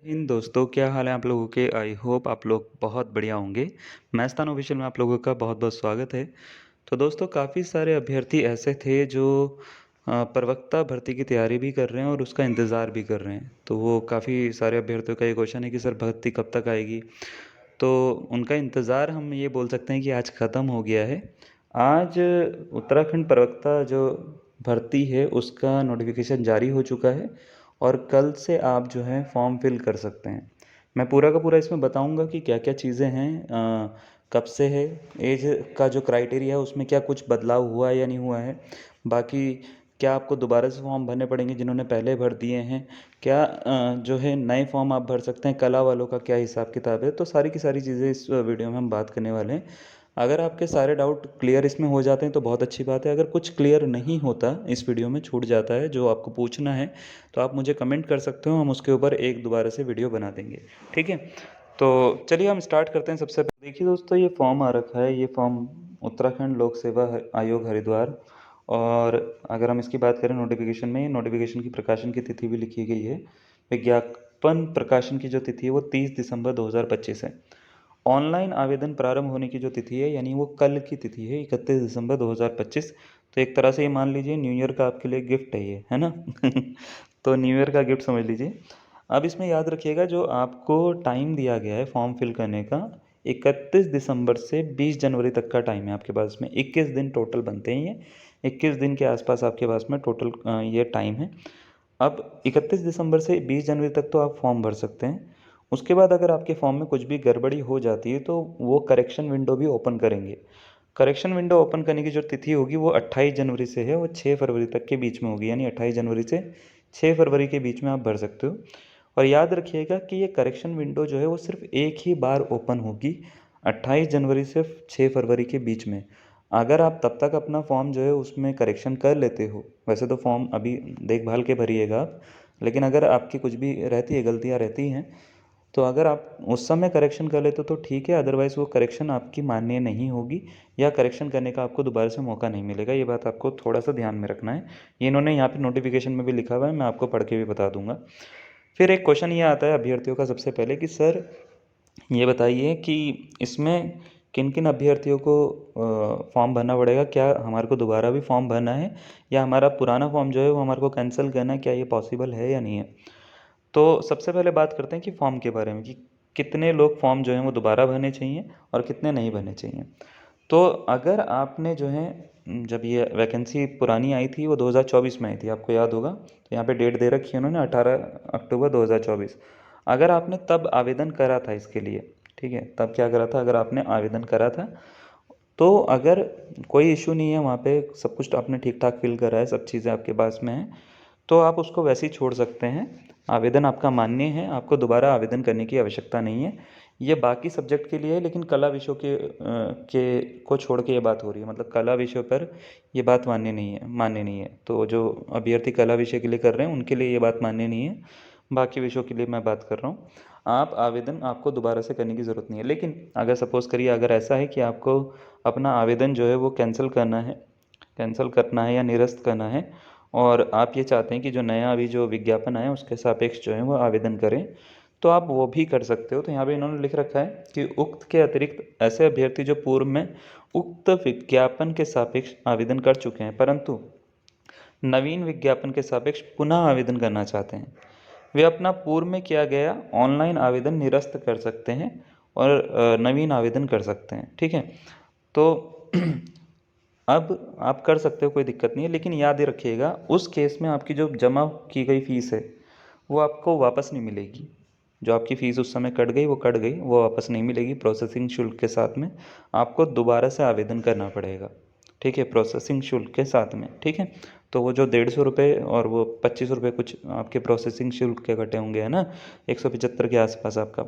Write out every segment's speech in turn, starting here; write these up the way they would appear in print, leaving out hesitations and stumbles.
इन दोस्तों, क्या हाल है आप लोगों के? आई होप आप लोग बहुत बढ़िया होंगे। मैस्तान ऑफिशियल में आप लोगों का बहुत बहुत स्वागत है। तो दोस्तों, काफ़ी सारे अभ्यर्थी ऐसे थे जो प्रवक्ता भर्ती की तैयारी भी कर रहे हैं और उसका इंतज़ार भी कर रहे हैं। तो वो काफ़ी सारे अभ्यर्थियों का ये क्वेश्चन है कि सर भर्ती कब तक आएगी। तो उनका इंतज़ार हम ये बोल सकते हैं कि आज ख़त्म हो गया है। आज उत्तराखंड प्रवक्ता जो भर्ती है उसका नोटिफिकेशन जारी हो चुका है और कल से आप जो है फॉर्म फिल कर सकते हैं। मैं पूरा का पूरा इसमें बताऊंगा कि क्या क्या चीज़ें हैं, कब से है, एज का जो क्राइटेरिया है उसमें क्या कुछ बदलाव हुआ है या नहीं हुआ है। बाकी क्या आपको दोबारा से फॉर्म भरने पड़ेंगे जिन्होंने पहले भर दिए हैं, क्या जो है नए फॉर्म आप भर सकते हैं, कला वालों का क्या हिसाब किताब है। तो सारी की सारी चीज़ें इस वीडियो में हम बात करने वाले हैं। अगर आपके सारे डाउट क्लियर इसमें हो जाते हैं तो बहुत अच्छी बात है। अगर कुछ क्लियर नहीं होता, इस वीडियो में छूट जाता है जो आपको पूछना है, तो आप मुझे कमेंट कर सकते हो, हम उसके ऊपर एक दोबारा से वीडियो बना देंगे। ठीक है, तो चलिए हम स्टार्ट करते हैं। सबसे पहले देखिए दोस्तों, ये फॉर्म आ रखा है, ये फॉर्म उत्तराखंड लोक सेवा आयोग हरिद्वार। और अगर हम इसकी बात करें नोटिफिकेशन में, नोटिफिकेशन की प्रकाशन की तिथि भी लिखी गई है। विज्ञापन प्रकाशन की जो तिथि है वो 30 दिसंबर 2025 है। ऑनलाइन आवेदन प्रारंभ होने की जो तिथि है यानी वो कल की तिथि है, 31 दिसंबर 2025। तो एक तरह से ये मान लीजिए न्यू ईयर का आपके लिए गिफ्ट है ये, है ना। तो न्यू ईयर का गिफ्ट समझ लीजिए। अब इसमें याद रखिएगा, जो आपको टाइम दिया गया है फॉर्म फिल करने का, 31 दिसंबर से 20 जनवरी तक का टाइम है आपके पास में। 21 दिन टोटल बनते हैं ये, 21 दिन के आसपास आपके पास में टोटल ये टाइम है। अब 31 दिसंबर से 20 जनवरी तक तो आप फॉर्म भर सकते हैं। उसके बाद अगर आपके फॉर्म में कुछ भी गड़बड़ी हो जाती है तो वो करेक्शन विंडो भी ओपन करेंगे। करेक्शन विंडो ओपन करने की जो तिथि होगी वो 28 जनवरी से है, वो 6 फरवरी तक के बीच में होगी। यानी 28 जनवरी से 6 फरवरी के बीच में आप भर सकते हो। और याद रखिएगा कि ये करेक्शन विंडो जो है वो सिर्फ एक ही बार ओपन होगी, 28 जनवरी से 6 फरवरी के बीच में। अगर आप तब तक अपना फॉर्म जो है उसमें करेक्शन कर लेते हो, वैसे तो फॉर्म अभी देखभाल के भरिएगा आप, लेकिन अगर आपकी कुछ भी रहती है, गलतियाँ रहती हैं, तो अगर आप उस समय करेक्शन कर लेते तो ठीक है, अदरवाइज़ वो करेक्शन आपकी मान्य नहीं होगी या करेक्शन करने का आपको दोबारा से मौका नहीं मिलेगा। ये बात आपको थोड़ा सा ध्यान में रखना है। ये इन्होंने यहाँ पे नोटिफिकेशन में भी लिखा हुआ है, मैं आपको पढ़ के भी बता दूंगा। फिर एक क्वेश्चन ये आता है अभ्यर्थियों का सबसे पहले कि सर ये बताइए कि इसमें किन किन अभ्यर्थियों को फॉर्म भरना पड़ेगा, क्या हमारे को दोबारा भी फॉर्म भरना है या हमारा पुराना फॉर्म जो है वो हमारे को कैंसिल करना है, क्या ये पॉसिबल है या नहीं है। तो सबसे पहले बात करते हैं कि फॉर्म के बारे में, कि कितने लोग फॉर्म जो हैं वो दोबारा भरने चाहिए और कितने नहीं भरने चाहिए। तो अगर आपने जो है, जब ये वैकेंसी पुरानी आई थी वो 2024 में आई थी, आपको याद होगा, तो यहाँ पे डेट दे रखी है उन्होंने 18 अक्टूबर 2024। अगर आपने तब आवेदन करा था इसके लिए, ठीक है, तब क्या करा था, अगर आपने आवेदन करा था तो अगर कोई इशू नहीं है, वहाँ पे सब कुछ आपने ठीक ठाक फिल करा है, सब चीज़ें आपके पास में हैं, तो आप उसको वैसे ही छोड़ सकते हैं। आवेदन आपका मान्य है, आपको दोबारा आवेदन करने की आवश्यकता नहीं है। ये बाकी सब्जेक्ट के लिए है, लेकिन कला विषयों के को छोड़ के ये बात हो रही है, मतलब कला विषय पर ये बात मान्य नहीं है। तो जो अभ्यर्थी कला विषय के लिए कर रहे हैं उनके लिए ये बात मान्य नहीं है, बाकी विषयों के लिए मैं बात कर रहा हूँ। आप आवेदन आपको दोबारा से करने की ज़रूरत नहीं है। लेकिन अगर सपोज़ करिए, अगर ऐसा है कि आपको अपना आवेदन जो है वो कैंसिल करना है या निरस्त करना है, और आप ये चाहते हैं कि जो नया अभी जो विज्ञापन आया उसके सापेक्ष जो है वो आवेदन करें, तो आप वो भी कर सकते हो। तो यहाँ पे इन्होंने लिख रखा है कि उक्त के अतिरिक्त ऐसे अभ्यर्थी जो पूर्व में उक्त विज्ञापन के सापेक्ष आवेदन कर चुके हैं परंतु नवीन विज्ञापन के सापेक्ष पुनः आवेदन करना चाहते हैं, वे अपना पूर्व में किया गया ऑनलाइन आवेदन निरस्त कर सकते हैं और नवीन आवेदन कर सकते हैं। ठीक है, तो अब आप कर सकते हो, कोई दिक्कत नहीं है, लेकिन याद ही रखिएगा उस केस में आपकी जो जमा की गई फीस है वो आपको वापस नहीं मिलेगी। जो आपकी फ़ीस उस समय कट गई वो कट गई, वो वापस नहीं मिलेगी। प्रोसेसिंग शुल्क के साथ में आपको दोबारा से आवेदन करना पड़ेगा। ठीक है, प्रोसेसिंग शुल्क के साथ में। ठीक है, तो वो जो 150 रुपये और वो 25 रुपये कुछ आपके प्रोसेसिंग शुल्क के कटे होंगे, है ना, 175 के आसपास आपका,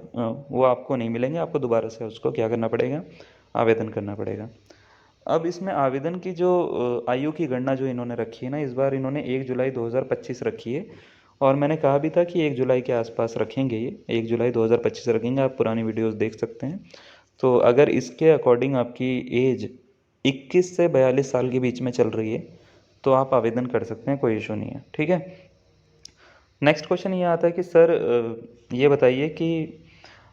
वो आपको नहीं मिलेंगे। आपको दोबारा से उसको क्या करना पड़ेगा, आवेदन करना पड़ेगा। अब इसमें आवेदन की जो आयु की गणना जो इन्होंने रखी है ना, इस बार इन्होंने 1 जुलाई 2025 रखी है। और मैंने कहा भी था कि 1 जुलाई के आसपास रखेंगे, ये 1 जुलाई 2025 रखेंगे। आप पुरानी वीडियोस देख सकते हैं। तो अगर इसके अकॉर्डिंग आपकी एज 21 से 42 साल के बीच में चल रही है तो आप आवेदन कर सकते हैं, कोई इशू नहीं है। ठीक है, नेक्स्ट क्वेश्चन ये आता है कि सर ये बताइए कि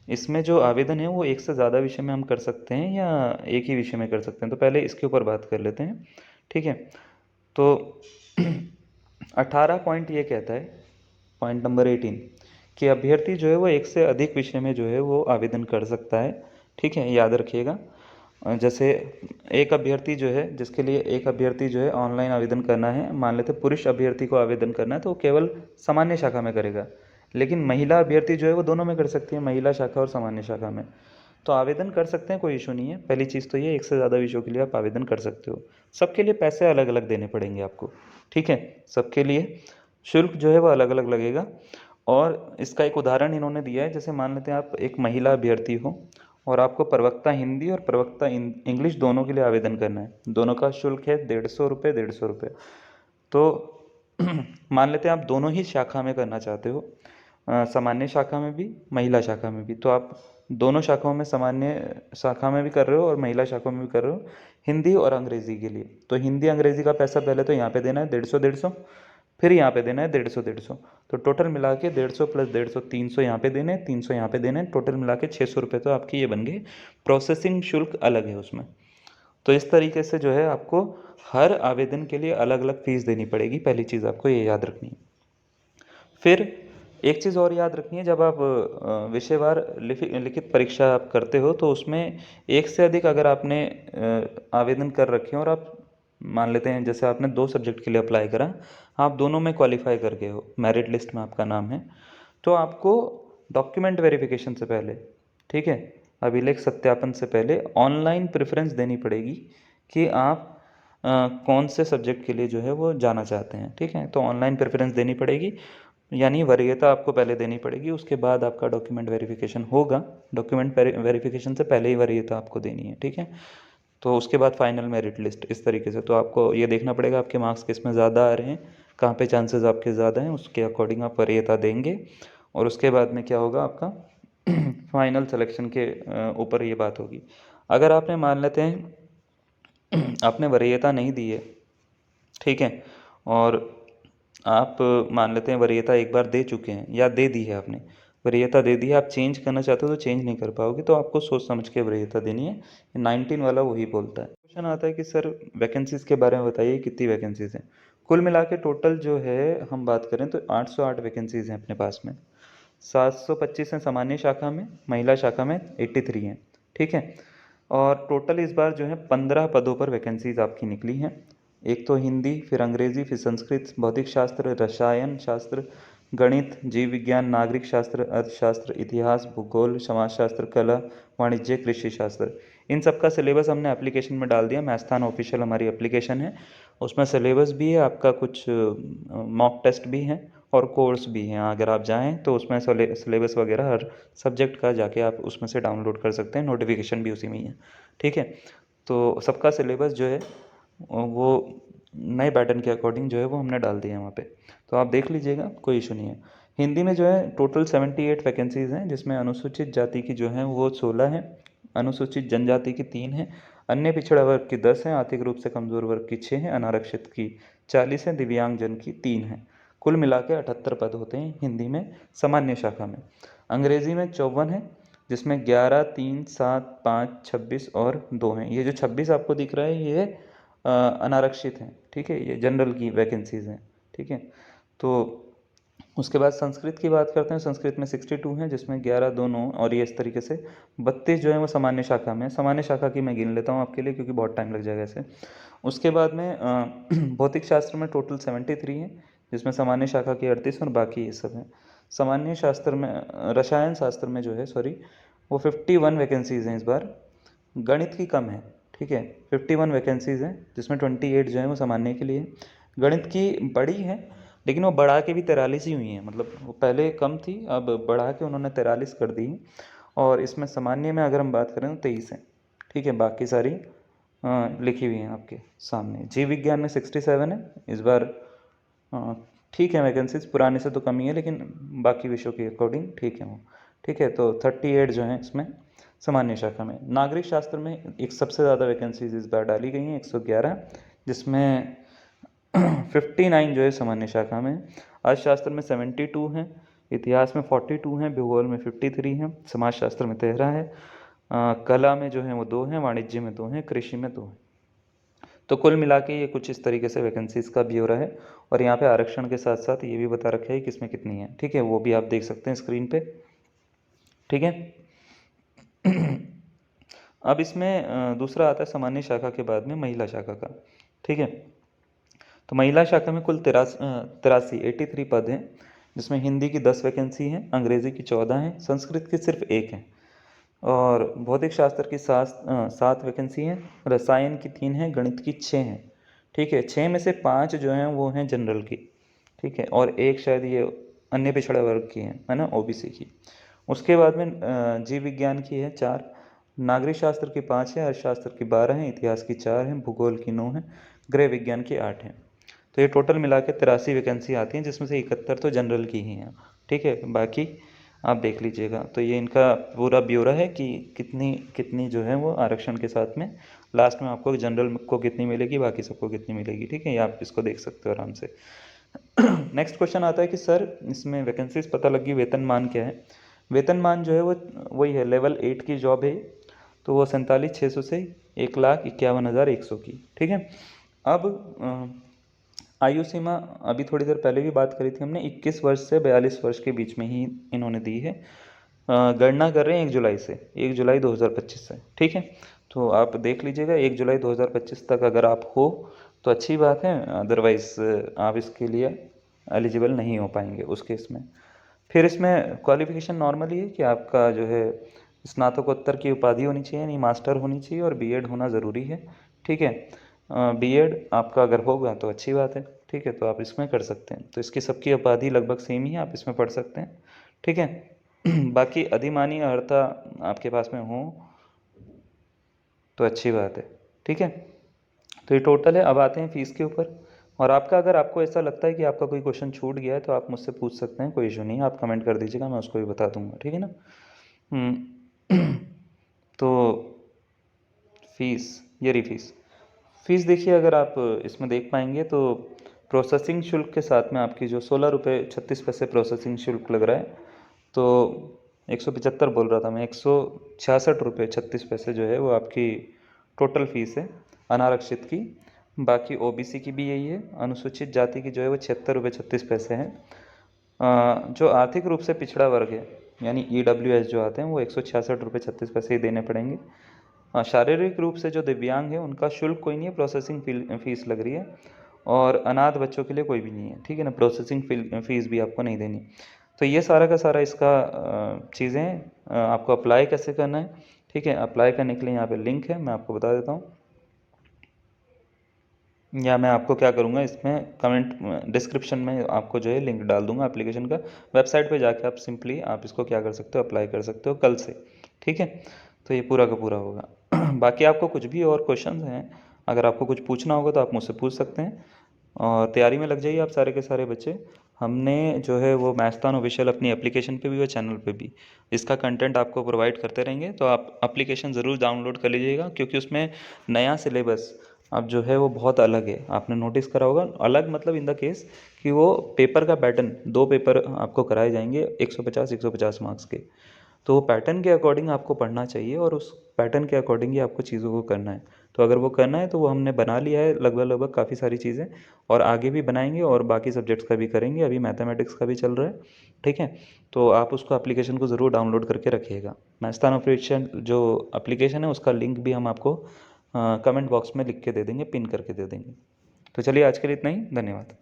इसमें जो आवेदन है वो एक से ज़्यादा विषय में हम कर सकते हैं या एक ही विषय में कर सकते हैं। तो पहले इसके ऊपर बात कर लेते हैं, ठीक है। तो 18 पॉइंट ये कहता है, पॉइंट नंबर 18, कि अभ्यर्थी जो है वो एक से अधिक विषय में जो है वो आवेदन कर सकता है, ठीक है, याद रखिएगा। जैसे एक अभ्यर्थी जो है, जिसके लिए एक अभ्यर्थी जो है ऑनलाइन आवेदन करना है, मान लेते पुरुष अभ्यर्थी को आवेदन करना है तो वो केवल सामान्य शाखा में करेगा, लेकिन महिला अभ्यर्थी जो है वो दोनों में कर सकती है, महिला शाखा और सामान्य शाखा में। तो आवेदन कर सकते हैं, कोई इशू नहीं है। पहली चीज़ तो ये, एक से ज़्यादा विषयों के लिए आप आवेदन कर सकते हो। सबके लिए पैसे अलग अलग देने पड़ेंगे आपको, ठीक है। सबके लिए शुल्क जो है वो अलग अलग लगेगा। और इसका एक उदाहरण इन्होंने दिया है, जैसे मान लेते हैं आप एक महिला अभ्यर्थी हो और आपको प्रवक्ता हिंदी और प्रवक्ता इंग्लिश दोनों के लिए आवेदन करना है। दोनों का शुल्क है 150 रुपये, 150 रुपये। तो मान लेते हैं आप दोनों ही शाखा में करना चाहते हो, सामान्य शाखा में भी, महिला शाखा में भी। तो आप दोनों शाखाओं में, सामान्य शाखा में भी कर रहे हो और महिला शाखा में भी कर रहे हो, हिंदी और अंग्रेज़ी के लिए। तो हिंदी अंग्रेज़ी का पैसा पहले तो यहाँ पे देना है 150-150, फिर यहाँ पे देना है 150-150। तो टोटल मिला के 150 प्लस 150, 300 यहाँ पे देने, 300 यहाँ पे देने, टोटल मिला के 600 रुपये तो आपकी ये बन गए। प्रोसेसिंग शुल्क अलग है उसमें। तो इस तरीके से जो है आपको हर आवेदन के लिए अलग अलग फ़ीस देनी पड़ेगी, पहली चीज़ आपको ये याद रखनी है। फिर एक चीज़ और याद रखनी है, जब आप विषयवार लिखित परीक्षा आप करते हो तो उसमें एक से अधिक अगर आपने आवेदन कर रखे हैं और आप मान लेते हैं जैसे आपने 2 सब्जेक्ट के लिए अप्लाई करा, आप दोनों में क्वालिफाई कर गए हो, मेरिट लिस्ट में आपका नाम है, तो आपको डॉक्यूमेंट वेरिफिकेशन से पहले, ठीक है, अभिलेख सत्यापन से पहले ऑनलाइन प्रेफरेंस देनी पड़ेगी कि आप कौन से सब्जेक्ट के लिए जो है वो जाना चाहते हैं, ठीक है। तो ऑनलाइन प्रेफरेंस देनी पड़ेगी, यानी वरीयता आपको पहले देनी पड़ेगी, उसके बाद आपका डॉक्यूमेंट वेरिफिकेशन होगा। डॉक्यूमेंट वेरिफिकेशन से पहले ही वरीयता आपको देनी है, ठीक है। तो उसके बाद फाइनल मेरिट लिस्ट, इस तरीके से। तो आपको ये देखना पड़ेगा आपके मार्क्स किस में ज़्यादा आ रहे हैं, कहाँ पे चांसेस आपके ज़्यादा हैं, उसके अकॉर्डिंग आप वरीयता देंगे। और उसके बाद में क्या होगा आपका फाइनल सिलेक्शन के ऊपर ये बात होगी। अगर आपने मान लेते हैं आपने वरीयता नहीं दी है, ठीक है, और आप मान लेते हैं वरीयता एक बार दे चुके हैं या दे दी है आपने, वरीयता दे दी है, आप चेंज करना चाहते हो तो चेंज नहीं कर पाओगे, तो आपको सोच समझ के वरीयता देनी है। 19 वाला वही बोलता है। क्वेश्चन आता है कि सर वैकेंसीज़ के बारे में बताइए, कितनी वैकेंसीज़ हैं। कुल मिला के टोटल जो है हम बात करें तो 808 वैकेंसीज़ हैं अपने पास में। 725 हैं सामान्य शाखा में, महिला शाखा में 83 हैं, ठीक है। और टोटल इस बार जो है 15 पदों पर वैकेंसीज आपकी निकली हैं। एक तो हिंदी, फिर अंग्रेजी, फिर संस्कृत, भौतिक शास्त्र, रसायन शास्त्र, गणित, जीव विज्ञान, नागरिक शास्त्र, अर्थशास्त्र, इतिहास, भूगोल, समाजशास्त्र, कला, वाणिज्य, कृषि शास्त्र। इन सब का सिलेबस हमने एप्लीकेशन में डाल दिया। मैथस्थान ऑफिशियल हमारी एप्लीकेशन है, उसमें सिलेबस भी है आपका, कुछ मॉक टेस्ट भी हैं और कोर्स भी हैं। अगर आप जाएँ तो उसमें सिलेबस वगैरह हर सब्जेक्ट का जाके आप उसमें से डाउनलोड कर सकते हैं, नोटिफिकेशन भी उसी में ही है, ठीक है। तो सबका सिलेबस जो है वो नए पैटर्न के अकॉर्डिंग जो है वो हमने डाल दिया है वहाँ पे, तो आप देख लीजिएगा, कोई इशू नहीं है। हिंदी में जो है टोटल 78 वैकेंसीज़ हैं, जिसमें अनुसूचित जाति की जो हैं वो 16 हैं, अनुसूचित जनजाति की 3 हैं, अन्य पिछड़ा वर्ग की 10 हैं, आर्थिक रूप से कमज़ोर वर्ग की 6 हैं, अनारक्षित की 40 हैं, दिव्यांगजन की 3 हैं। कुल मिला के 78 पद होते हैं हिंदी में सामान्य शाखा में। अंग्रेज़ी में 54 है, जिसमें 11, 3, 7, 5, 26 और 2 हैं। ये जो 26 आपको दिख रहा है ये अनारक्षित हैं, ठीक है, ये जनरल की वैकेंसीज़ हैं, ठीक है। तो उसके बाद संस्कृत की बात करते हैं। संस्कृत में 62 हैं, जिसमें 11, 2, 9 और ये इस तरीके से 32 जो है वो सामान्य शाखा में। सामान्य शाखा की मैं गिन लेता हूँ आपके लिए, क्योंकि बहुत टाइम लग जाएगा ऐसे। उसके बाद में भौतिक शास्त्र में टोटल 73 हैं, जिसमें सामान्य शाखा की 38 और बाकी ये सब हैं। सामान्य शास्त्र में रसायन शास्त्र में जो है, सॉरी, वो 51 वैकेंसीज़ हैं इस बार। गणित की कम है, ठीक है, 51 वैकेंसीज़ हैं, जिसमें 28 जो है वो सामान्य के लिए है। गणित की बड़ी है, लेकिन वो बढ़ा के भी 43 ही हुई हैं, मतलब वो पहले कम थी, अब बढ़ा के उन्होंने 43 कर दी। और इसमें सामान्य में अगर हम बात करें तो 23 हैं, ठीक है, बाकी सारी लिखी हुई हैं आपके सामने। जीव विज्ञान में 67 है इस बार। ठीक है, वैकेंसीज पुराने से तो कम ही है, लेकिन बाकी विषयों के अकॉर्डिंग ठीक है वो, ठीक है। तो 38 जो हैं इसमें सामान्य शाखा में। नागरिक शास्त्र में एक सबसे ज़्यादा वैकेंसीज इस बार डाली गई हैं, 111, जिसमें 59 जो है सामान्य शाखा में, अर्थशास्त्र में 72 हैं, इतिहास में 42 हैं, भूगोल में 53 हैं, समाजशास्त्र में 13 है, कला में जो है वो 2 हैं, वाणिज्य में 2 हैं, कृषि में 2 हैं। तो कुल मिला के ये कुछ इस तरीके से वैकेंसीज़ का ब्यौरा है और यहाँ पे आरक्षण के साथ साथ ये भी बता रखा है कि इसमें कितनी है। ठीक है, वो भी आप देख सकते हैं स्क्रीन पे। ठीक है। अब इसमें दूसरा आता है सामान्य शाखा के बाद में महिला शाखा का। ठीक है, तो महिला शाखा में कुल 83 पद हैं, जिसमें हिंदी की 10 वैकेंसी हैं, अंग्रेज़ी की 14 हैं, संस्कृत की सिर्फ 1 है और भौतिक शास्त्र की 7 वैकेंसी हैं, रसायन की 3 हैं, गणित की 6 हैं। ठीक है, 6 में से 5 जो हैं वो हैं जनरल की। ठीक है, और एक शायद ये अन्य पिछड़ा वर्ग की है ना, ओबीसी की। उसके बाद में जीव विज्ञान की है 4, नागरिक शास्त्र की 5 है, अर्थशास्त्र की 12 हैं, इतिहास की 4 हैं, भूगोल की 9 है, गृह विज्ञान की 8 हैं। तो ये टोटल मिला के 83 वैकेंसी आती हैं, जिसमें से 71 तो जनरल की ही हैं। ठीक है, बाकी आप देख लीजिएगा। तो ये इनका पूरा ब्यौरा है कि कितनी कितनी जो है वो आरक्षण के साथ में लास्ट में आपको जनरल को कितनी मिलेगी, बाकी सबको कितनी मिलेगी। ठीक है, ये आप इसको देख सकते हो आराम से। नेक्स्ट क्वेश्चन आता है कि सर इसमें वैकेंसीज पता लगी, वेतनमान क्या है। वेतनमान जो है वो वही है, लेवल 8 की जॉब है, तो वो 47,600 से 1,51,100 की। ठीक है, अब आयु सीमा अभी थोड़ी देर पहले भी बात करी थी हमने, 21 वर्ष से 42 वर्ष के बीच में ही इन्होंने दी है। गणना कर रहे हैं 1 जुलाई से, 1 जुलाई 2025 से। ठीक है, तो आप देख लीजिएगा 1 जुलाई 2025 तक अगर आप हो तो अच्छी बात है, अदरवाइज़ आप इसके लिए एलिजिबल नहीं हो पाएंगे उस केस में। फिर इसमें क्वालिफिकेशन नॉर्मली है कि आपका जो है स्नातकोत्तर की उपाधि होनी चाहिए, यानी मास्टर होनी चाहिए और बीएड होना ज़रूरी है। ठीक है, बीएड आपका अगर होगा तो अच्छी बात है। ठीक है, तो आप इसमें कर सकते हैं। तो इसकी सबकी उपाधि लगभग सेम ही है, आप इसमें पढ़ सकते हैं। ठीक है। बाकी अधिमानी अर्हता आपके पास में हो तो अच्छी बात है। ठीक है, तो ये टोटल है। अब आते हैं फ़ीस के ऊपर। और आपका अगर आपको ऐसा लगता है कि आपका कोई क्वेश्चन छूट गया है तो आप मुझसे पूछ सकते हैं, कोई इशू नहीं है, आप कमेंट कर दीजिएगा, मैं उसको भी बता दूंगा। ठीक है ना। तो फ़ीस, ये रही फ़ीस देखिए, अगर आप इसमें देख पाएंगे तो प्रोसेसिंग शुल्क के साथ में आपकी जो 16 रुपये 36 पैसे प्रोसेसिंग शुल्क लग रहा है, तो 175 बोल रहा था मैं, 166 रुपये 36 पैसे जो है वो आपकी टोटल फ़ीस है अनारक्षित की। बाकी ओबीसी की भी यही है, अनुसूचित जाति की जो है वो 76 रुपये 36 पैसे हैं। जो आर्थिक रूप से पिछड़ा वर्ग है यानी ईडब्ल्यूएस जो आते हैं वो 166 रुपये 36 पैसे ही देने पड़ेंगे। शारीरिक रूप से जो दिव्यांग है उनका शुल्क कोई नहीं है, प्रोसेसिंग फ़ीस लग रही है। और अनाथ बच्चों के लिए कोई भी नहीं है। ठीक है ना, प्रोसेसिंग फ़ीस भी आपको नहीं देनी। तो ये सारा का सारा इसका चीज़ें आपको अप्लाई कैसे करना है। ठीक है, अप्लाई करने के लिए यहाँ पे लिंक है, मैं आपको बता देता हूँ, या मैं आपको क्या करूँगा, इसमें कमेंट डिस्क्रिप्शन में आपको जो है लिंक डाल दूँगा एप्लीकेशन का। वेबसाइट पे जाके आप सिंपली आप इसको क्या कर सकते हो, अप्लाई कर सकते हो कल से। ठीक है, तो ये पूरा का पूरा होगा। बाकी आपको कुछ भी और क्वेश्चन हैं, अगर आपको कुछ पूछना होगा तो आप मुझसे पूछ सकते हैं। और तैयारी में लग जाइए आप सारे के सारे बच्चे। हमने जो है वो मैथ्सतान ऑफिशियल अपनी एप्लीकेशन पे भी और चैनल पे भी इसका कंटेंट आपको प्रोवाइड करते रहेंगे, तो आप एप्लीकेशन ज़रूर डाउनलोड कर लीजिएगा, क्योंकि उसमें नया सिलेबस अब जो है वो बहुत अलग है। आपने नोटिस करा होगा, अलग मतलब इन द केस कि वो पेपर का पैटर्न, 2 पेपर आपको कराए जाएंगे 150 मार्क्स के। तो वो पैटर्न के अकॉर्डिंग आपको पढ़ना चाहिए और उस पैटर्न के अकॉर्डिंग ही आपको चीज़ों को करना है। तो अगर वो करना है तो वो हमने बना लिया है लगभग काफ़ी सारी चीज़ें, और आगे भी बनाएंगे और बाकी सब्जेक्ट्स का भी करेंगे। अभी मैथमेटिक्स का भी चल रहा है। ठीक है, तो आप उसको एप्लीकेशन को ज़रूर डाउनलोड करके रखिएगा। मैथ्सतान ऑपरेशन जो एप्लीकेशन है उसका लिंक भी हम आपको कमेंट बॉक्स में लिख के दे देंगे, पिन करके दे देंगे। तो चलिए आज के लिए इतना ही, धन्यवाद।